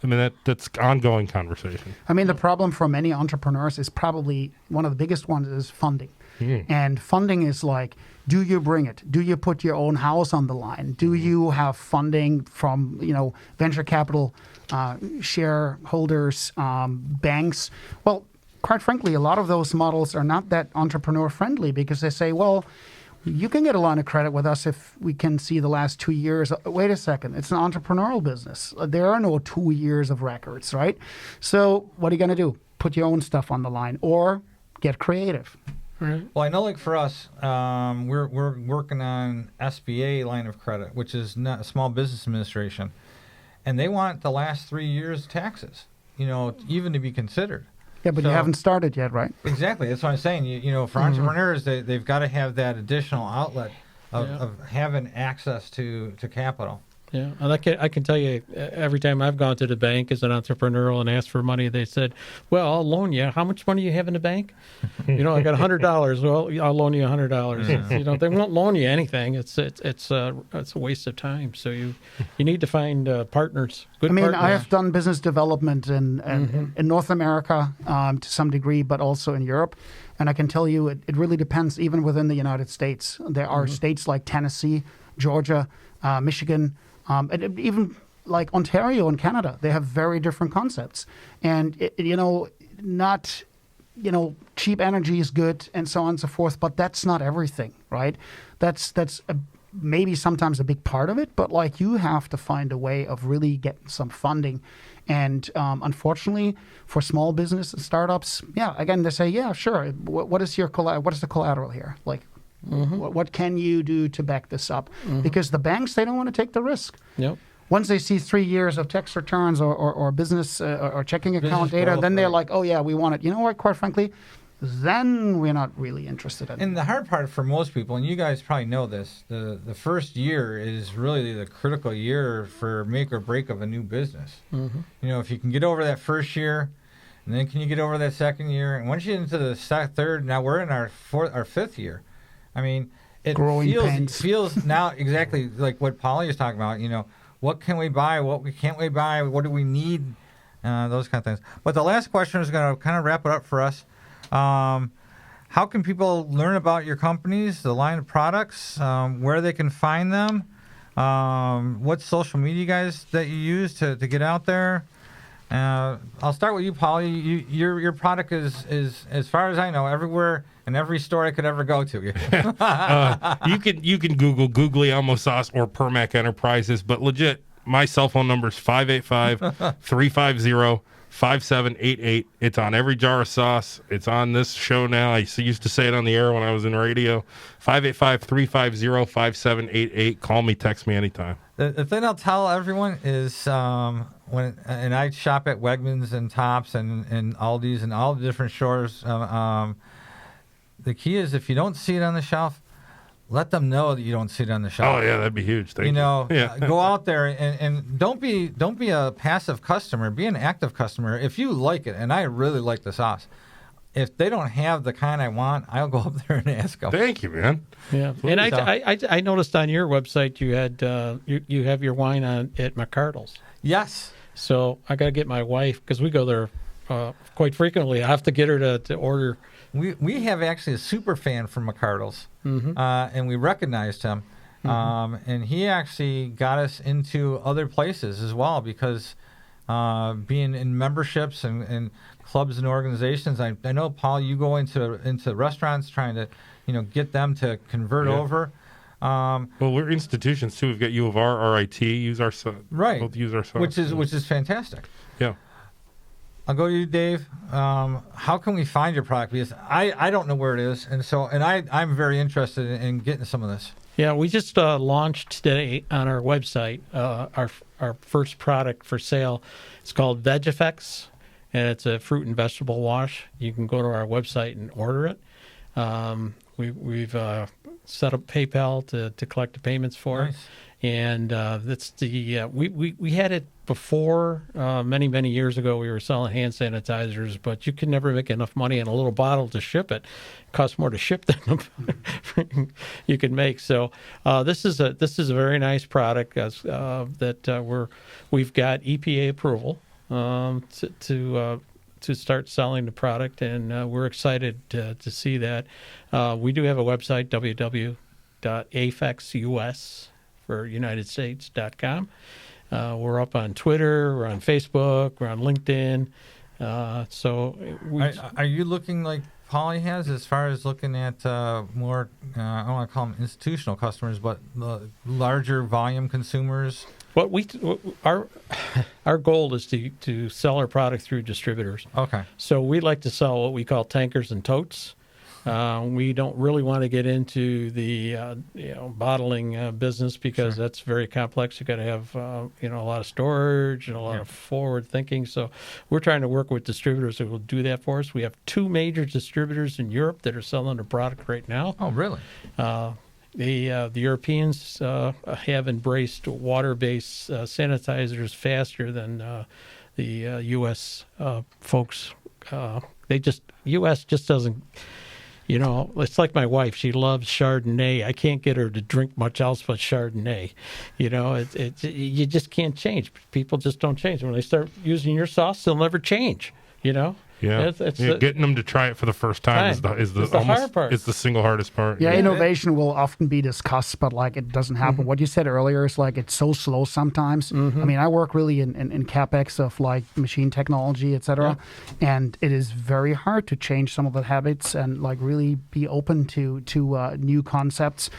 mean, that's ongoing conversation. I mean, the problem for many entrepreneurs is probably one of the biggest ones is funding. And funding is like, do you bring it? Do you put your own house on the line? Do you have funding from, venture capital shareholders, banks? Well, quite frankly, a lot of those models are not that entrepreneur friendly because they say, well, you can get a line of credit with us if we can see the last 2 years. Wait a second. It's an entrepreneurial business. There are no 2 years of records, right? So what are you going to do? Put your own stuff on the line or get creative. Right. Well, I know, like for us, we're working on SBA line of credit, which is not Small Business Administration, and they want the last 3 years taxes, even to be considered. Yeah, but you haven't started yet, right? Exactly. That's what I'm saying. For entrepreneurs, they've got to have that additional outlet of having access to capital. Yeah, and I can tell you, every time I've gone to the bank as an entrepreneur and asked for money, they said, "Well, I'll loan you. How much money you have in the bank?" I got $100. Well, I'll loan you $100. They won't loan you anything. It's a waste of time. So you need to find partners. Good partners. I have done business development in North America to some degree, but also in Europe. And I can tell you, it really depends. Even within the United States, there are states like Tennessee, Georgia, Michigan. And even like Ontario and Canada, they have very different concepts. And, not, cheap energy is good and so on and so forth, but that's not everything, right? That's maybe sometimes a big part of it, but like you have to find a way of really getting some funding. And unfortunately, for small business and startups, again, they say, yeah, sure. What is the collateral here? Like, what can you do to back this up? Because the banks, they don't want to take the risk. Yep. Once they see 3 years of tax returns or business or checking account data, growth, then they're like, oh, yeah, we want it. You know what, quite frankly, then we're not really interested in it. And the hard part for most people, and you guys probably know this, the first year is really the critical year for make or break of a new business. If you can get over that first year, and then can you get over that second year, and once you get into the third, now we're in our fifth year. I mean, it feels now exactly like what Pauly is talking about. What can we buy? What can't we buy? What do we need? Those kind of things. But the last question is going to kind of wrap it up for us. How can people learn about your companies, the line of products, where they can find them? What social media guys that you use to get out there? I'll start with you, Pauly. Your product is, as far as I know, everywhere in every store I could ever go to. You can Google Guglielmo sauce or Permac Enterprises, but legit, my cell phone number is 585-350-5788. It's on every jar of sauce. It's on this show now. I used to say it on the air when I was in radio. 585-350-5788. Call me, text me anytime. The thing I'll tell everyone is when I shop at Wegmans and Tops and Aldi's and all the different stores, the key is if you don't see it on the shelf, let them know that you don't see it on the shelf. Oh yeah, that'd be huge. Thank you. Go out there and don't be a passive customer. Be an active customer. If you like it, and I really like the sauce, if they don't have the kind I want, I'll go up there and ask them. Thank you, man. Yeah, and I noticed on your website you had you have your wine on at McCardle's. Yes. So I got to get my wife because we go there quite frequently. I have to get her to order. We have actually a super fan from McCardle's, and we recognized him, and he actually got us into other places as well because being in memberships and clubs and organizations. I know, Paul, you go into restaurants trying to get them to convert over. Well, we're institutions too. We've got U of R, RIT, use our right, both use our sauce, which is fantastic. Yeah. I'll go to you, Dave. How can we find your product? Because I don't know where it is, and I'm very interested in getting some of this. Yeah, we just launched today on our website our first product for sale. It's called Aphex, and it's a fruit and vegetable wash. You can go to our website and order it. We've set up PayPal to collect the payments for it. And that's the we had it before many years ago. We were selling hand sanitizers, but you could never make enough money in a little bottle to ship it. It costs more to ship than you could make. So this is a very nice product that we've got EPA approval to start selling the product, and we're excited to see that. We do have a website, www.aphexus for United States.com. We're up on Twitter, we're on Facebook, we're on LinkedIn. Are you looking like Pauly has as far as looking at more, I don't want to call them institutional customers, but the larger volume consumers? Our goal is to sell our product through distributors. Okay. So we like to sell what we call tankers and totes. We don't really want to get into the bottling business because that's very complex. You got to have a lot of storage and a lot of forward thinking. So we're trying to work with distributors that will do that for us. We have 2 major distributors in Europe that are selling the product right now. Oh, really? The Europeans have embraced water-based sanitizers faster than the U.S. folks. U.S. just doesn't. It's like my wife. She loves Chardonnay. I can't get her to drink much else but Chardonnay. You just can't change. People just don't change. When they start using your sauce, they'll never change. Yeah, getting them to try it for the first time is the hard part. It's the single hardest part. Yeah, innovation will often be discussed, but it doesn't happen. Mm-hmm. What you said earlier is it's so slow sometimes. Mm-hmm. I mean, I work really in CapEx of machine technology, et cetera, and it is very hard to change some of the habits and really be open to new concepts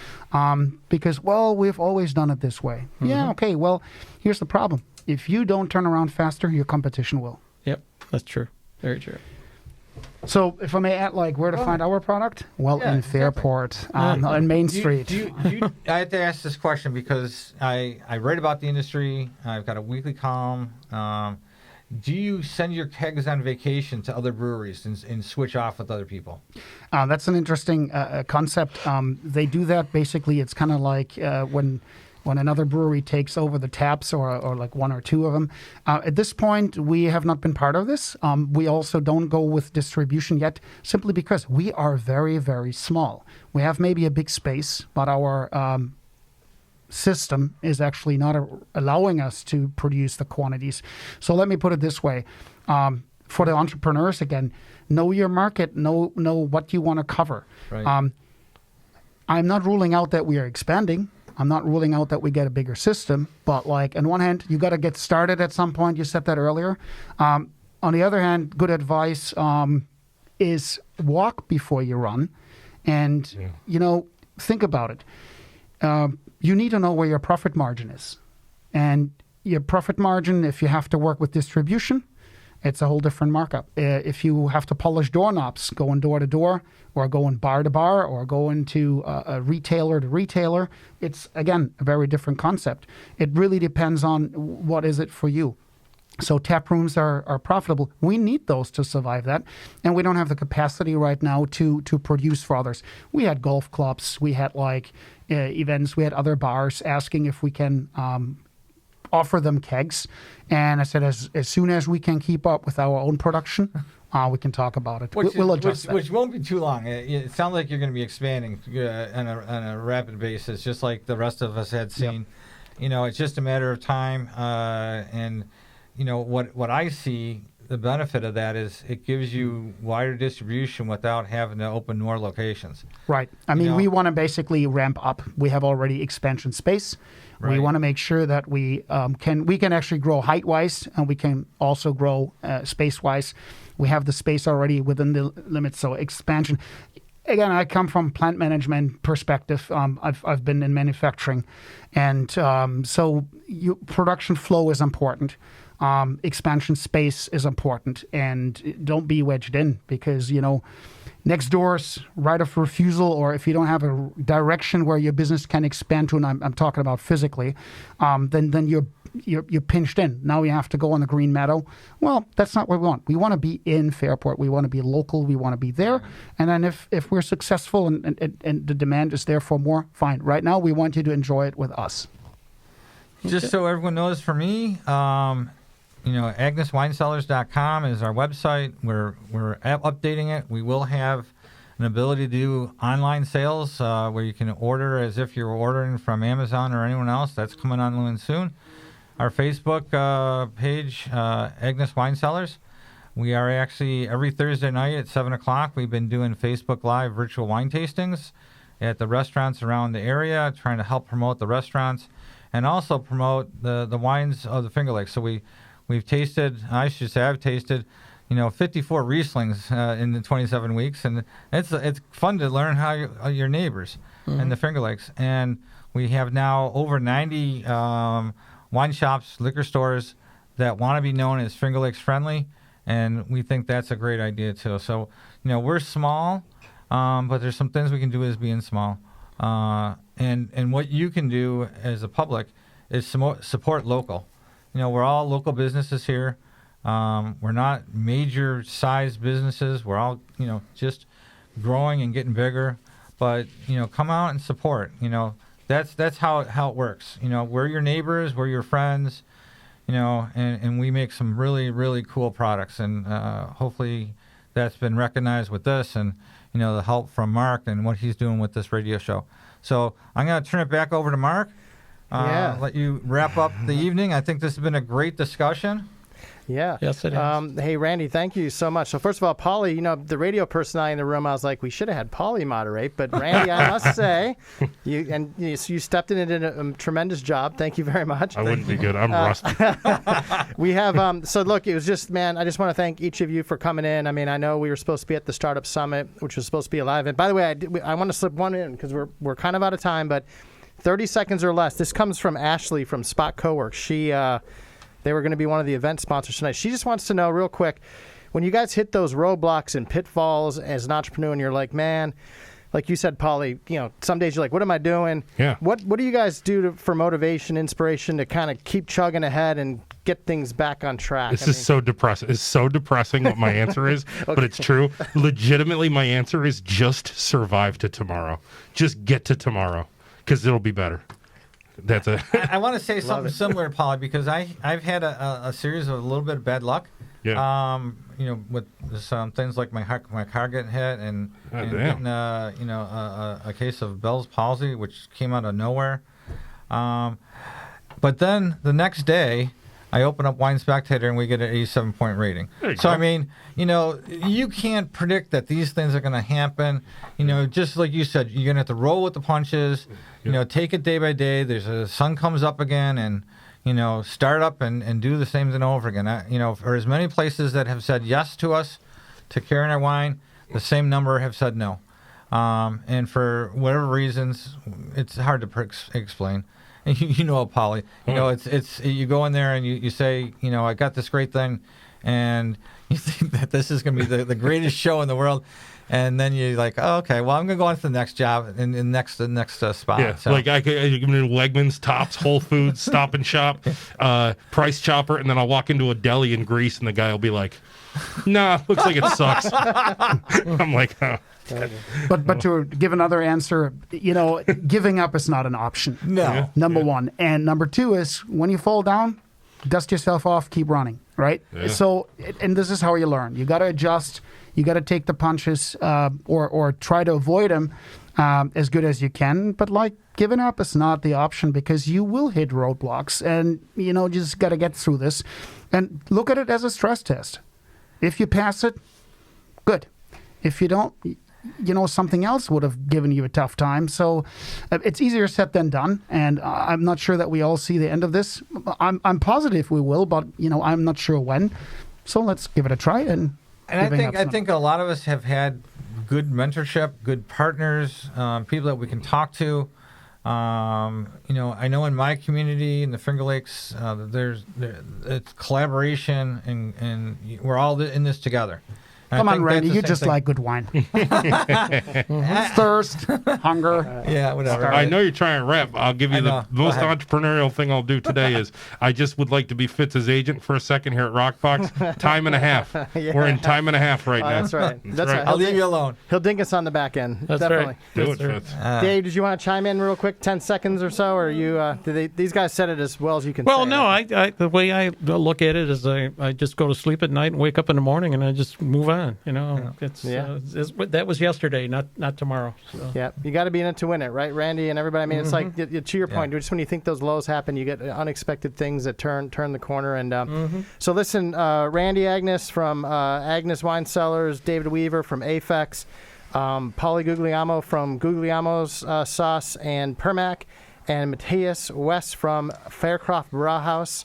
because we've always done it this way. Mm-hmm. Yeah, okay. Well, here's the problem: if you don't turn around faster, your competition will. Yep, that's true. Very true. So, if I may add, where to find our product? Well, in Fairport, on Main Street. I have to ask this question because I write about the industry. I've got a weekly column. Do you send your kegs on vacation to other breweries and switch off with other people? That's an interesting concept. They do that. Basically, it's kind of like when another brewery takes over the taps or 1 or 2 of them. At this point, we have not been part of this. We also don't go with distribution yet, simply because we are very, very small. We have maybe a big space, but our system is actually not allowing us to produce the quantities. So let me put it this way. For the entrepreneurs, again, know your market, know what you want to cover. Right. I'm not ruling out that we are expanding. I'm not ruling out that we get a bigger system, but on one hand, you got to get started at some point. You said that earlier. On the other hand, good advice is walk before you run, and think about it. You need to know where your profit margin is, and your profit margin, if you have to work with distribution, it's a whole different markup. If you have to polish doorknobs, going door to door, or going bar to bar, or going to a retailer to retailer, it's, again, a very different concept. It really depends on what is it for you. So tap rooms are profitable. We need those to survive that, and we don't have the capacity right now to produce for others. We had golf clubs, we had events, we had other bars asking if we can offer them kegs, and I said as soon as we can keep up with our own production, we can talk about it. We'll adjust that. Which won't be too long. It sounds like you're going to be expanding on a rapid basis, just like the rest of us had seen. Yep. It's just a matter of time, and what I see, the benefit of that is it gives you wider distribution without having to open more locations. Right. I mean, we want to basically ramp up. We have already expansion space. Right. We want to make sure that we can actually grow height-wise, and we can also grow space-wise. We have the space already within the limits, so expansion. Again, I come from plant management perspective. I've been in manufacturing, and so production flow is important. Expansion space is important, and don't be wedged in because next door's right of refusal, or if you don't have a direction where your business can expand to, and I'm talking about physically, then you're pinched in. Now you have to go on the green meadow. Well, that's not what we want. We want to be in Fairport. We want to be local. We want to be there. And then if we're successful and the demand is there for more, fine. Right now, we want you to enjoy it with us. Just so everyone knows, for me, AgnessWineCellars.com is our website. We're updating it. We will have an ability to do online sales where you can order as if you're ordering from Amazon or anyone else. That's coming online soon. Our Facebook page, Agness Wine Cellars. We are actually every Thursday night at 7 o'clock. We've been doing Facebook Live virtual wine tastings at the restaurants around the area, trying to help promote the restaurants and also promote the wines of the Finger Lakes. So I've tasted 54 Rieslings in the 27 weeks, and it's fun to learn how your neighbors in the Finger Lakes. And we have now over 90 wine shops, liquor stores that want to be known as Finger Lakes friendly, and we think that's a great idea too. So, we're small, but there's some things we can do as being small. And what you can do as a public is support local. We're all local businesses here. We're not major size businesses. We're all, just growing and getting bigger. But, come out and support. That's how it works. We're your neighbors, we're your friends, and we make some really, really cool products. And hopefully that's been recognized with this and, the help from Mark and what he's doing with this radio show. So I'm going to turn it back over to Mark. Let you wrap up the evening. I think this has been a great discussion. Yeah. Yes, it is. Hey, Randy, thank you so much. So first of all, Pauly, the radio personality in the room, I was like, we should have had Pauly moderate. But Randy, I must say, you stepped in and did a tremendous job. Thank you very much. I wouldn't be good. I'm rusty. We have, so look, it was just, man, I just want to thank each of you for coming in. I mean, I know we were supposed to be at the Startup Summit, which was supposed to be a live event. By the way, I want to slip one in because we're kind of out of time, but 30 seconds or less. This comes from Ashley from Spot Coworks. They were going to be one of the event sponsors tonight. She just wants to know real quick, when you guys hit those roadblocks and pitfalls as an entrepreneur and you're like, man, like you said, Pauly, some days you're like, what am I doing? Yeah. What do you guys do for motivation, inspiration to kind of keep chugging ahead and get things back on track? This is so depressing. It's so depressing what my answer is, but it's true. Legitimately, my answer is just survive to tomorrow. Just get to tomorrow because it'll be better. That's it. I want to say something similar, Pauly, because I've had a series of a little bit of bad luck. Yeah. With some things like my car getting hit and getting a case of Bell's palsy, which came out of nowhere. But then the next day, I open up Wine Spectator and we get an 87-point rating. So, I mean, you can't predict that these things are going to happen. Just like you said, you're going to have to roll with the punches, take it day by day. The sun comes up again and, start up and do the same thing over again. For as many places that have said yes to us, to carrying our wine, the same number have said no. And for whatever reasons, it's hard to explain. And Pauly, it's you go in there and you say, I got this great thing, and you think that this is going to be the greatest show in the world, and then you're like, oh, okay, well, I'm going to go on to the next job and the next spot. Yeah, so. like I could Wegmans, Tops, Whole Foods, Stop and Shop, Price Chopper, and then I'll walk into a deli in Greece, and the guy will be like, nah, looks like it sucks. I'm like, oh. But to give another answer, giving up is not an option. No. Number one. And number two is when you fall down, dust yourself off, keep running, right? Yeah. So, and this is how you learn. You got to adjust. You got to take the punches or try to avoid them as good as you can. But giving up is not the option because you will hit roadblocks and, you just got to get through this. And look at it as a stress test. If you pass it, good. If you don't, something else would have given you a tough time. So it's easier said than done. And I'm not sure that we all see the end of this. I'm positive we will, but, I'm not sure when. So let's give it a try. And I think a lot of us have had good mentorship, good partners, people that we can talk to. I know in my community in the Finger Lakes, it's collaboration and we're all in this together. I Come on, think Randy, that's the you same just thing. like good wine. Thirst, hunger. Yeah, whatever. I know you're trying to rap. I'll give you I the know. Go most ahead. entrepreneurial thing I'll do today is I just would like to be Fitz's agent for a second here at Rockbox. Time and a half. We're in time and a half right now. That's right. That's right. I'll leave you alone. He'll dink us on the back end. That's Definitely. right. Do Yes, it, sir. Fitz. Dave, did you want to chime in real quick, 10 seconds or so, or you? These guys said it as well as you can. Well, say no, it. I the way I look at it is I just go to sleep at night and wake up in the morning and I just move on. You know, that was yesterday, not tomorrow. So. Yeah, you got to be in it to win it, right, Randy and everybody? I mean, it's like to your point, just when you think those lows happen, you get unexpected things that turn the corner. And so listen, Randy Agness from Agness Wine Cellars, David Weaver from Aphex, Pauly Guglielmo from Guglielmo's Sauce and Permac, and Matthias West from Faircraft Brauhaus.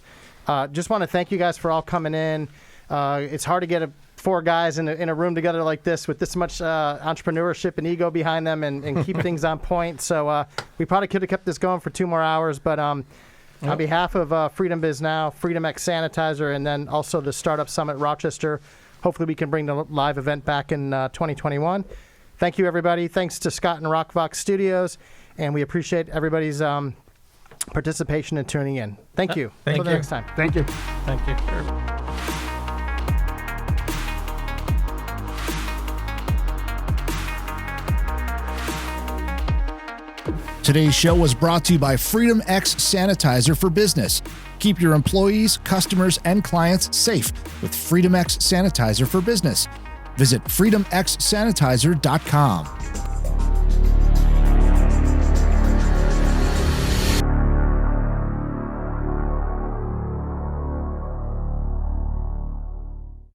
Just want to thank you guys for all coming in. It's hard to get four guys in a room together like this with this much entrepreneurship and ego behind them and keep things on point. So we probably could have kept this going for 2 more hours, but on behalf of Freedom Biz Now, Freedom X Sanitizer, and then also the Startup Summit Rochester, hopefully we can bring the live event back in 2021. Thank you, everybody. Thanks to Scott and ROC Studios, and we appreciate everybody's participation and tuning in. Thank you. Thank Until you. next time. Thank you. Thank you. Today's show was brought to you by Freedom X Sanitizer for Business. Keep your employees, customers, and clients safe with Freedom X Sanitizer for Business. Visit freedomxsanitizer.com.